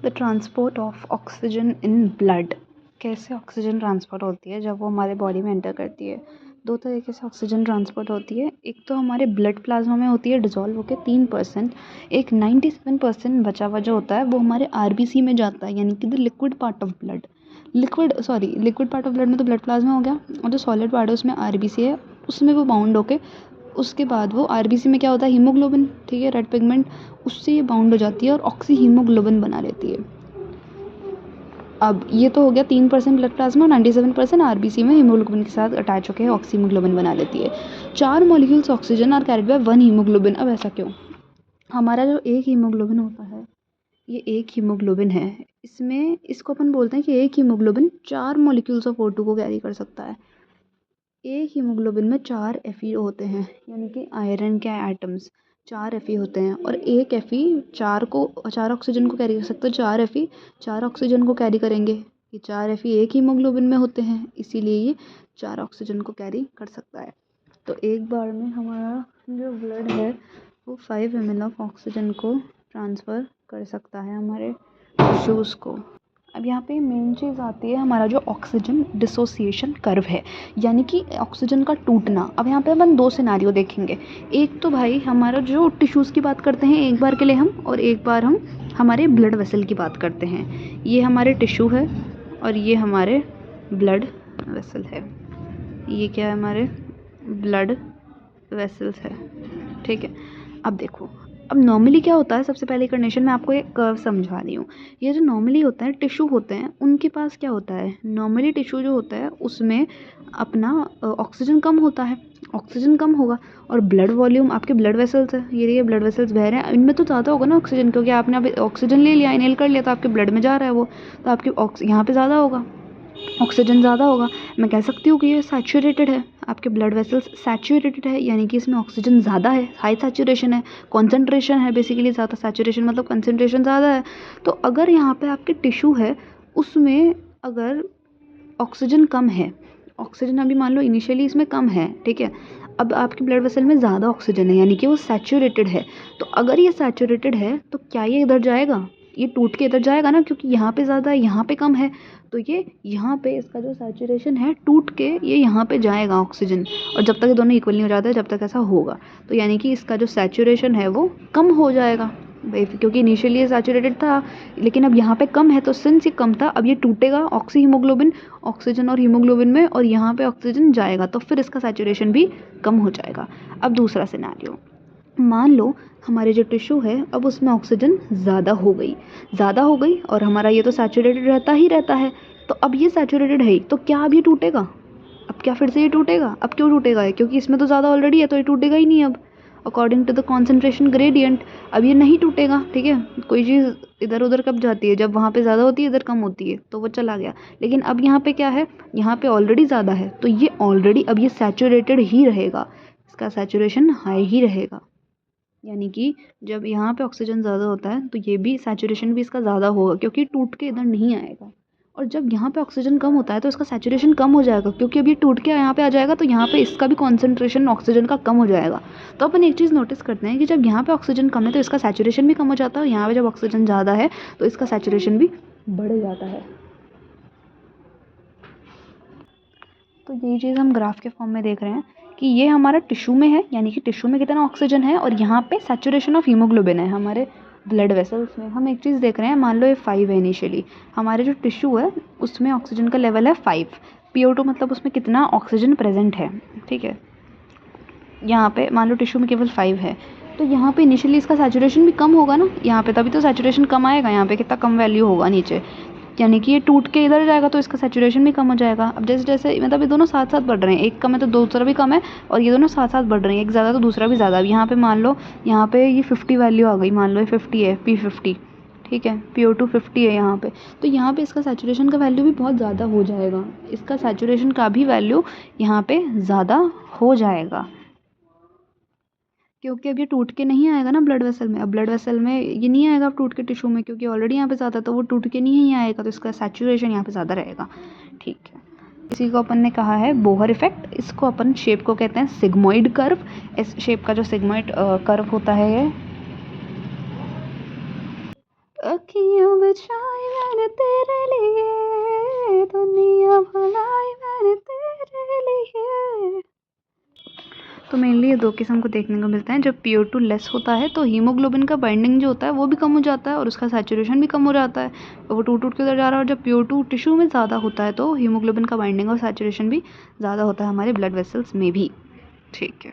The transport of oxygen in blood. कैसे oxygen transport होती है जब वो हमारे बॉडी में एंटर करती है। दो तरीके से ऑक्सीजन ट्रांसपोर्ट होती है। एक तो हमारे ब्लड प्लाज्मा में होती है डिजॉल्व होकर 3%। एक 97% बचा हुआ जो होता है वो हमारे आरबीसी में जाता है, यानी कि the liquid part of blood. Liquid part of blood में तो ब्लड प्लाज्मा हो गया, और जो सॉलिड पार्ट है उसमें आरबीसी है, उसमें वो बाउंड होके उसके बाद वो आरबीसी में क्या होता है, हीमोग्लोबिन, ठीक है, रेड पिगमेंट, उससे ये बाउंड हो जाती है और ऑक्सी हीमोग्लोबिन बना लेती है। अब ये तो हो गया 3% ब्लड प्लाज्मा, 97% आरबीसी में हीमोग्लोबिन के साथ अटैच होकर ऑक्सी हीमोग्लोबिन बना लेती है। 4 molecules oxygen are carried by 1 haemoglobin. अब ऐसा क्यों? हमारा जो एक हीमोग्लोबिन होता है, ये एक हीमोग्लोबिन है, इसमें इसको अपन बोलते हैं कि एक हीमोग्लोबिन 4 मॉलिक्यूल्स ऑफ O2 को कैरी कर सकता है। एक हीमोग्लोबिन में 4 Fe होते हैं, यानी कि आयरन के एटम्स 4 Fe होते हैं, और एक Fe 4 ऑक्सीजन को कैरी कर सकता है। 4 Fe 4 ऑक्सीजन को कैरी करेंगे। ये 4 Fe एक हीमोग्लोबिन में होते हैं, इसीलिए ये 4 ऑक्सीजन को कैरी कर सकता है। तो एक बार में हमारा जो ब्लड है वो 5 ml ऑफ ऑक्सीजन को ट्रांसफ़र कर सकता है हमारे टिश्यूज़ को। अब यहाँ पे मेन चीज़ आती है हमारा जो ऑक्सीजन डिसोसिएशन कर्व है, यानी कि ऑक्सीजन का टूटना। अब यहाँ पे अपन 2 सिनारियो देखेंगे। एक तो भाई हमारा जो टिश्यूज़ की बात करते हैं एक बार के लिए हम, और एक बार हम हमारे ब्लड वेसल की बात करते हैं। ये हमारे टिश्यू है और ये हमारे ब्लड वेसल है। ये क्या है, हमारे ब्लड वेसल्स है, ठीक है। अब देखो, अब नॉर्मली क्या होता है, सबसे पहले कंडीशन में आपको एक कर्व समझा रही हूँ। ये जो नॉर्मली होता है टिश्यू होते हैं, उनके पास क्या होता है, नॉर्मली टिश्यू जो होता है उसमें अपना ऑक्सीजन कम होता है, ऑक्सीजन कम होगा। और ब्लड वॉल्यूम, आपके ब्लड वेसल्स है, ये ब्लड वेसल्स बह रहे हैं, इनमें तो ज़्यादा होगा ना ऑक्सीजन, क्योंकि आपने अभी ऑक्सीजन ले लिया, इनहेल कर लिया, तो आपके ब्लड में जा रहा है वो, तो आपकी यहाँ पर ज़्यादा होगा, ऑक्सीजन ज़्यादा होगा। मैं कह सकती हूँ कि ये सैचुरेटेड है, आपके ब्लड वेसल्स सैचुरेटेड है, यानी कि इसमें ऑक्सीजन ज़्यादा है, हाई सैचुरेशन है, कॉन्सेंट्रेशन है बेसिकली ज़्यादा, सैचुरेशन मतलब कंसंट्रेशन ज़्यादा है। तो अगर यहाँ पे आपके टिश्यू है उसमें अगर ऑक्सीजन कम है, ऑक्सीजन अभी मान लो इनिशियली इसमें कम है, ठीक है, अब आपके ब्लड वेसल में ज़्यादा ऑक्सीजन है, यानी कि वो सैचुरेटेड है। तो अगर ये सैचुरेटेड है तो क्या ये इधर जाएगा, ये टूट के इधर जाएगा ना, क्योंकि यहाँ पे ज़्यादा है यहाँ पे कम है, तो ये यहाँ पे इसका जो सैचुरेशन है टूट के ये यहाँ पे जाएगा ऑक्सीजन। और जब तक ये दोनों इक्वल नहीं हो जाते, जब तक ऐसा होगा, तो यानी कि इसका जो सैचुरेशन है वो कम हो जाएगा, क्योंकि इनिशियली ये सैचुरेटेड था, लेकिन अब यहाँ पे कम है, तो सिंस ये कम था अब ये टूटेगा ऑक्सी हीमोग्लोबिन, ऑक्सीजन और हीमोग्लोबिन में, और यहाँ पे ऑक्सीजन जाएगा, तो फिर इसका सैचुरेशन भी कम हो जाएगा। अब दूसरा सिनेरियो, मान लो हमारे जो टिश्यू है अब उसमें ऑक्सीजन ज़्यादा हो गई और हमारा ये तो सैचुरेटेड रहता है, तो अब ये सैचुरेटेड है ही, तो क्या अब ये टूटेगा? अब क्या फिर से ये टूटेगा? अब क्यों टूटेगा है? क्योंकि इसमें तो ज़्यादा ऑलरेडी है, तो ये टूटेगा ही नहीं अब, according to the concentration gradient. अब ये नहीं टूटेगा, ठीक है। कोई चीज़ इधर उधर कब जाती है, जब वहाँ पे ज़्यादा होती है इधर कम होती है, तो वो चला गया। लेकिन अब यहाँ पे क्या है, यहाँ पे ऑलरेडी ज़्यादा है, तो ये ऑलरेडी अब ये सैचुरेटेड ही रहेगा, इसका सैचुरेशन हाई ही रहेगा, यानी कि जब यहाँ पे ऑक्सीजन ज़्यादा होता है तो ये भी सैचुरेशन भी इसका ज़्यादा होगा, क्योंकि टूट के इधर नहीं आएगा। और जब यहाँ पे ऑक्सीजन कम होता है तो इसका सैचुरेशन कम हो जाएगा, क्योंकि अब ये टूट के यहाँ पे आ जाएगा, तो यहाँ पे इसका भी कॉन्सेंट्रेशन ऑक्सीजन का कम हो जाएगा। तो अपन एक चीज़ नोटिस करते हैं कि जब यहाँ पे ऑक्सीजन कम है तो इसका सैचुरेशन भी कम हो जाता है, और यहाँ पे जब ऑक्सीजन ज़्यादा है तो इसका सैचुरेशन भी बढ़ जाता है। तो यही चीज़ हम ग्राफ के फॉर्म में देख रहे हैं कि ये हमारा टिश्यू में है, यानी कि टिश्यू में कितना ऑक्सीजन है, और यहाँ पे सैचुरेशन ऑफ हीमोग्लोबिन है हमारे ब्लड वेसल्स में। हम एक चीज़ देख रहे हैं, मान लो ये 5 है इनिशियली, हमारे जो टिश्यू है उसमें ऑक्सीजन का लेवल है 5, PO2 मतलब उसमें कितना ऑक्सीजन प्रेजेंट है, ठीक है। यहाँ पे मान लो टिश्यू में केवल 5 है, तो यहाँ पे इनिशियली इसका सैचुरेशन भी कम होगा ना, यहाँ पे तभी तो सैचुरेशन कम आएगा, यहाँ पे कितना कम वैल्यू होगा नीचे, यानी कि ये टूट के इधर जाएगा तो इसका सैचुरेशन भी कम हो जाएगा। अब जैसे जैसे मतलब ये दोनों साथ साथ बढ़ रहे हैं, एक कम है तो दूसरा भी कम है, और ये दोनों साथ साथ बढ़ रहे हैं, एक ज़्यादा तो दूसरा भी ज़्यादा। अब यहाँ पे मान लो यहाँ पे ये 50 वैल्यू आ गई, मान लो ये 50 है, P50, ठीक है, PO2 50 है यहाँ पे, तो यहाँ पे इसका सैचुरेशन का वैल्यू भी बहुत ज़्यादा हो जाएगा, इसका सैचुरेशन का भी वैल्यू यहाँ पे ज़्यादा हो जाएगा, क्योंकि अब ये टूट के नहीं आएगा ना ब्लड वेसल में। अब ब्लड वेसल में ये नहीं आएगा अब टूट के टिश्यू में, क्योंकि ऑलरेडी यहाँ पे ज़्यादा, तो वो टूट के नहीं आएगा, तो इसका सैचुरेशन यहाँ पे ज़्यादा रहेगा, ठीक है। इसी को अपन ने कहा है बोहर इफेक्ट। इसको अपन शेप को कहते हैं सिग्मोइड कर्व। इस शेप का जो सिग्मोइड कर्व होता है, ये अखियों बिछाई मैंने तेरे लिए, दुनिया भुलाई मैंने तेरे लिए। तो मेनली ये दो किस्म को देखने को मिलता है। जब PO2 लेस होता है तो हीमोग्लोबिन का बाइंडिंग जो होता है वो भी कम हो जाता है और उसका सैचुरेशन भी कम हो जाता है, वो टूट टूट के उधर जा रहा है। और जब PO2 टिश्यू में ज़्यादा होता है तो हीमोग्लोबिन का बाइंडिंग और सैचुरेशन भी ज़्यादा होता है हमारे ब्लड वेसल्स में भी। ठीक है।